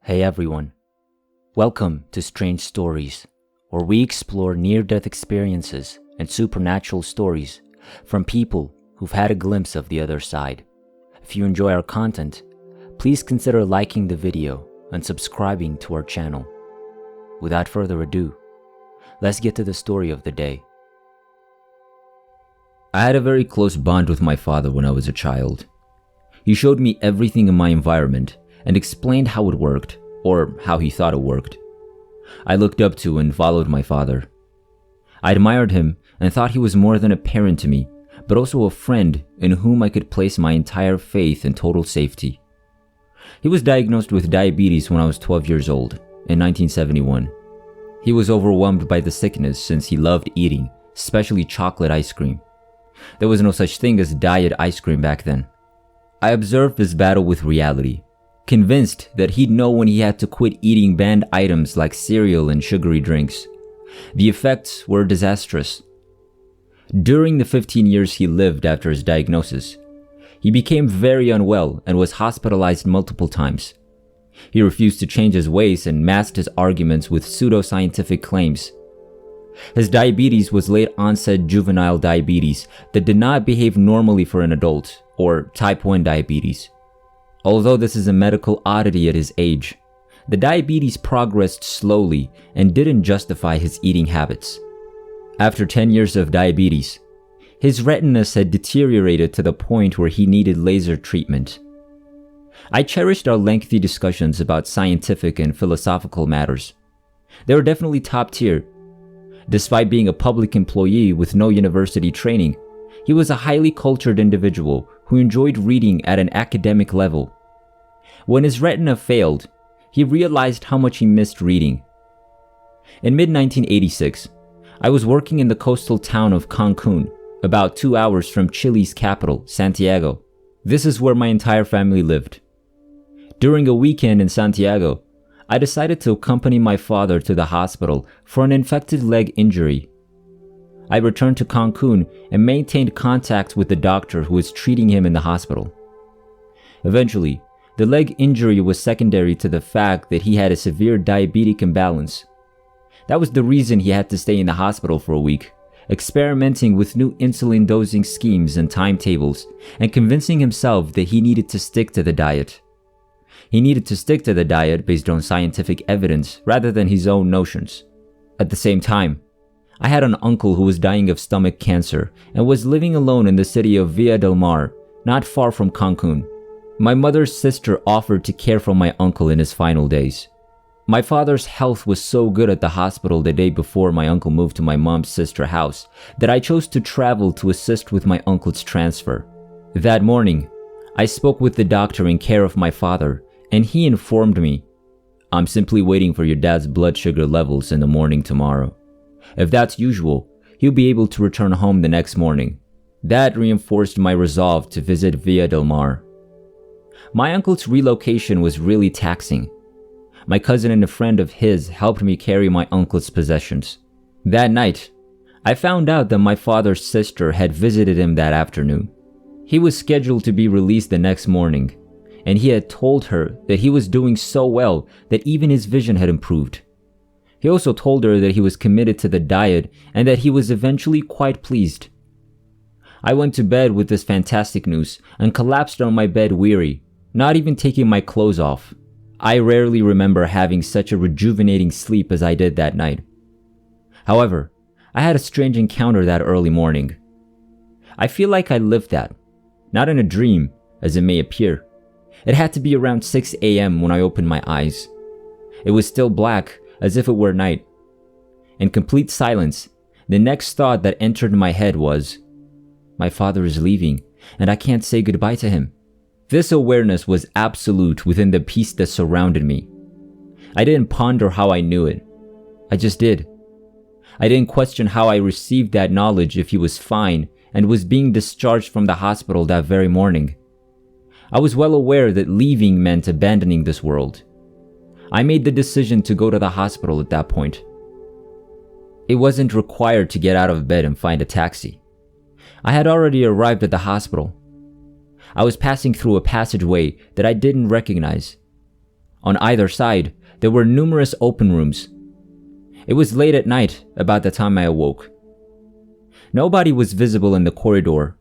Hey everyone, welcome to Strange Stories, where we explore near-death experiences and supernatural stories from people who've had a glimpse of the other side. If you enjoy our content, please consider liking the video and subscribing to our channel. Without further ado, let's get to the story of the day. I had a very close bond with my father when I was a child. He showed me everything in my environment and explained how it worked, or how he thought it worked. I looked up to and followed my father. I admired him and thought he was more than a parent to me, but also a friend in whom I could place my entire faith and total safety. He was diagnosed with diabetes when I was 12 years old, in 1971. He was overwhelmed by the sickness since he loved eating, especially chocolate ice cream. There was no such thing as diet ice cream back then. I observed this battle with reality, convinced that he'd know when he had to quit eating banned items like cereal and sugary drinks. The effects were disastrous. During the 15 years he lived after his diagnosis, he became very unwell and was hospitalized multiple times. He refused to change his ways and masked his arguments with pseudoscientific claims. His diabetes was late-onset juvenile diabetes that did not behave normally for an adult, or type 1 diabetes. Although this is a medical oddity at his age, the diabetes progressed slowly and didn't justify his eating habits. After 10 years of diabetes, his retinas had deteriorated to the point where he needed laser treatment. I cherished our lengthy discussions about scientific and philosophical matters. They were definitely top tier. Despite being a public employee with no university training, he was a highly cultured individual who enjoyed reading at an academic level. When his retina failed, he realized how much he missed reading. In mid-1986, I was working in the coastal town of Cancun, about 2 hours from Chile's capital, Santiago. This is where my entire family lived. During a weekend in Santiago, I decided to accompany my father to the hospital for an infected leg injury. I returned to Cancun and maintained contact with the doctor who was treating him in the hospital. Eventually, the leg injury was secondary to the fact that he had a severe diabetic imbalance. That was the reason he had to stay in the hospital for a week, experimenting with new insulin dosing schemes and timetables, and convincing himself that he needed to stick to the diet. He needed to stick to the diet based on scientific evidence rather than his own notions. At the same time, I had an uncle who was dying of stomach cancer and was living alone in the city of Villa del Mar, not far from Cancun. My mother's sister offered to care for my uncle in his final days. My father's health was so good at the hospital the day before my uncle moved to my mom's sister's house that I chose to travel to assist with my uncle's transfer. That morning, I spoke with the doctor in care of my father, and he informed me, "I'm simply waiting for your dad's blood sugar levels in the morning tomorrow. If that's usual, he'll be able to return home the next morning." That reinforced my resolve to visit Villa del Mar. My uncle's relocation was really taxing. My cousin and a friend of his helped me carry my uncle's possessions. That night, I found out that my father's sister had visited him that afternoon. He was scheduled to be released the next morning, and he had told her that he was doing so well that even his vision had improved. He also told her that he was committed to the diet and that he was eventually quite pleased. I went to bed with this fantastic news and collapsed on my bed weary, not even taking my clothes off. I rarely remember having such a rejuvenating sleep as I did that night. However, I had a strange encounter that early morning. I feel like I lived that, not in a dream, as it may appear. It had to be around 6 a.m. when I opened my eyes. It was still black, as if it were night. In complete silence, the next thought that entered my head was, "My father is leaving, and I can't say goodbye to him." This awareness was absolute within the peace that surrounded me. I didn't ponder how I knew it. I just did. I didn't question how I received that knowledge if he was fine and was being discharged from the hospital that very morning. I was well aware that leaving meant abandoning this world. I made the decision to go to the hospital at that point. It wasn't required to get out of bed and find a taxi. I had already arrived at the hospital. I was passing through a passageway that I didn't recognize. On either side, there were numerous open rooms. It was late at night, about the time I awoke. Nobody was visible in the corridor.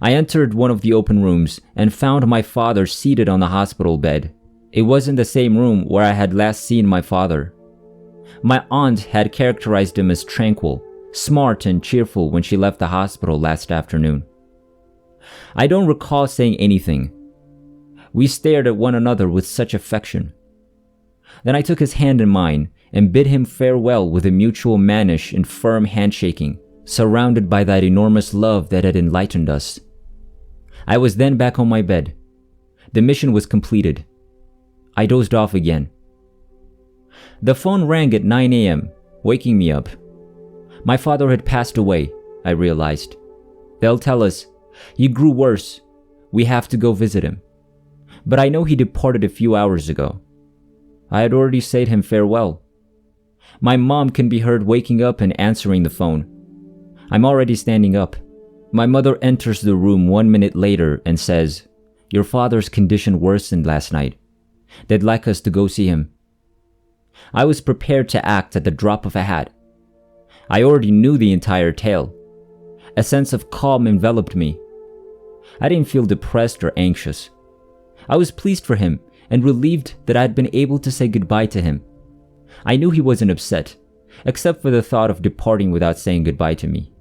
I entered one of the open rooms and found my father seated on the hospital bed. It wasn't the same room where I had last seen my father. My aunt had characterized him as tranquil, smart, and cheerful when she left the hospital last afternoon. I don't recall saying anything. We stared at one another with such affection. Then I took his hand in mine and bid him farewell with a mutual mannish and firm handshaking, surrounded by that enormous love that had enlightened us. I was then back on my bed. The mission was completed. I dozed off again. The phone rang at 9 a.m., waking me up. My father had passed away, I realized. They'll tell us, "He grew worse. We have to go visit him." But I know he departed a few hours ago. I had already said him farewell. My mom can be heard waking up and answering the phone. I'm already standing up. My mother enters the room 1 minute later and says, "Your father's condition worsened last night. They'd like us to go see him." I was prepared to act at the drop of a hat. I already knew the entire tale. A sense of calm enveloped me. I didn't feel depressed or anxious. I was pleased for him and relieved that I had been able to say goodbye to him. I knew he wasn't upset, except for the thought of departing without saying goodbye to me.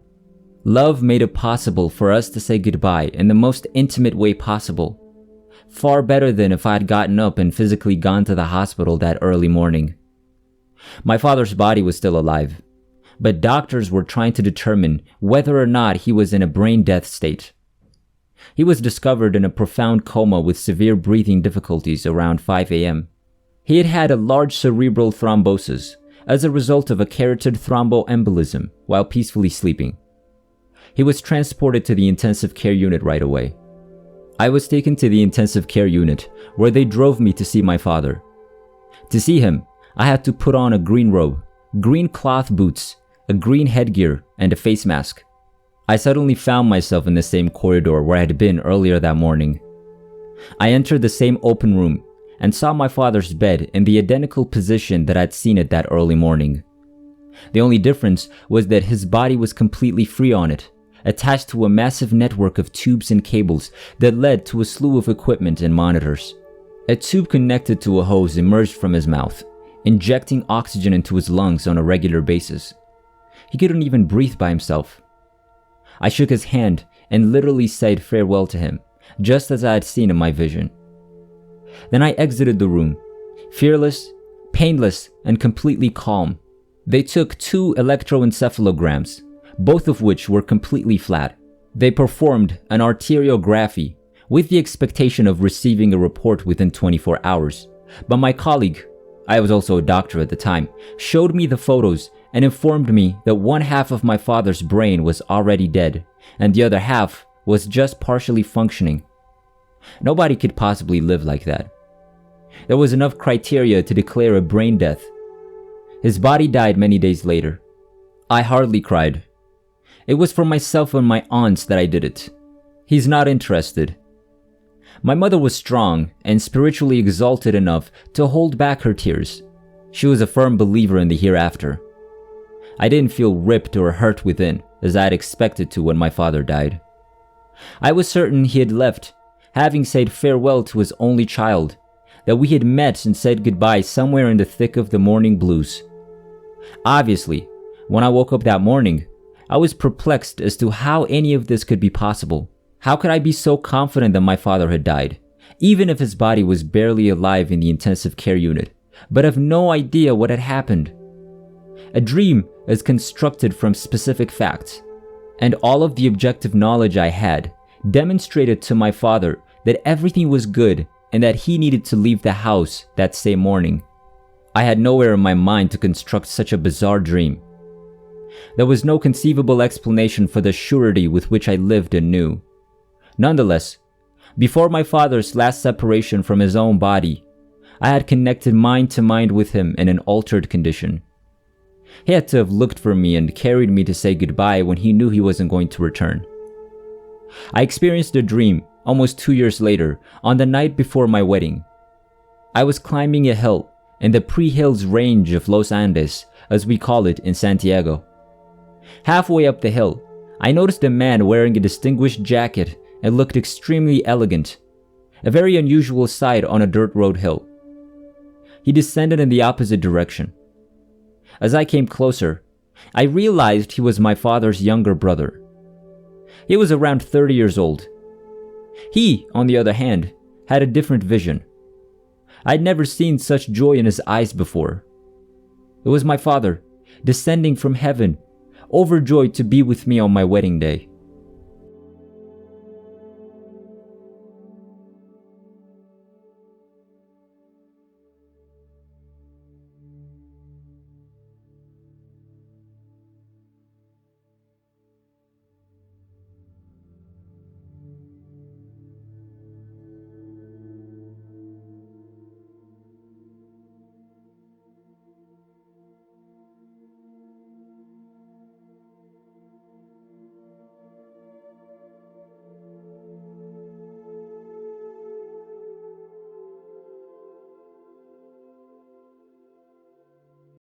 Love made it possible for us to say goodbye in the most intimate way possible. Far better than if I had gotten up and physically gone to the hospital that early morning. My father's body was still alive, but doctors were trying to determine whether or not he was in a brain death state. He was discovered in a profound coma with severe breathing difficulties around 5 a.m. He had had a large cerebral thrombosis as a result of a carotid thromboembolism while peacefully sleeping. He was transported to the intensive care unit right away. I was taken to the intensive care unit where they drove me to see my father. To see him, I had to put on a green robe, green cloth boots, a green headgear, and a face mask. I suddenly found myself in the same corridor where I had been earlier that morning. I entered the same open room and saw my father's bed in the identical position that I'd seen it that early morning. The only difference was that his body was completely free on it, attached to a massive network of tubes and cables that led to a slew of equipment and monitors. A tube connected to a hose emerged from his mouth, injecting oxygen into his lungs on a regular basis. He couldn't even breathe by himself. I shook his hand and literally said farewell to him, just as I had seen in my vision. Then I exited the room, fearless, painless, and completely calm. They took 2 electroencephalograms, both of which were completely flat. They performed an arteriography with the expectation of receiving a report within 24 hours. But my colleague, I was also a doctor at the time, showed me the photos and informed me that one half of my father's brain was already dead and the other half was just partially functioning. Nobody could possibly live like that. There was enough criteria to declare a brain death. His body died many days later. I hardly cried. It was for myself and my aunts that I did it. He's not interested. My mother was strong and spiritually exalted enough to hold back her tears. She was a firm believer in the hereafter. I didn't feel ripped or hurt within, as I had expected to when my father died. I was certain he had left, having said farewell to his only child, that we had met and said goodbye somewhere in the thick of the morning blues. Obviously, when I woke up that morning, I was perplexed as to how any of this could be possible. How could I be so confident that my father had died, even if his body was barely alive in the intensive care unit, but have no idea what had happened? A dream is constructed from specific facts, and all of the objective knowledge I had demonstrated to my father that everything was good and that he needed to leave the house that same morning. I had nowhere in my mind to construct such a bizarre dream. There was no conceivable explanation for the surety with which I lived and knew. Nonetheless, before my father's last separation from his own body, I had connected mind to mind with him in an altered condition. He had to have looked for me and carried me to say goodbye when he knew he wasn't going to return. I experienced a dream almost 2 years later, on the night before my wedding. I was climbing a hill in the pre-hills range of Los Andes, as we call it in Santiago. Halfway up the hill, I noticed a man wearing a distinguished jacket and looked extremely elegant, a very unusual sight on a dirt road hill. He descended in the opposite direction. As I came closer, I realized he was my father's younger brother. He was around 30 years old. He, on the other hand, had a different vision. I'd never seen such joy in his eyes before. It was my father, descending from heaven, overjoyed to be with me on my wedding day.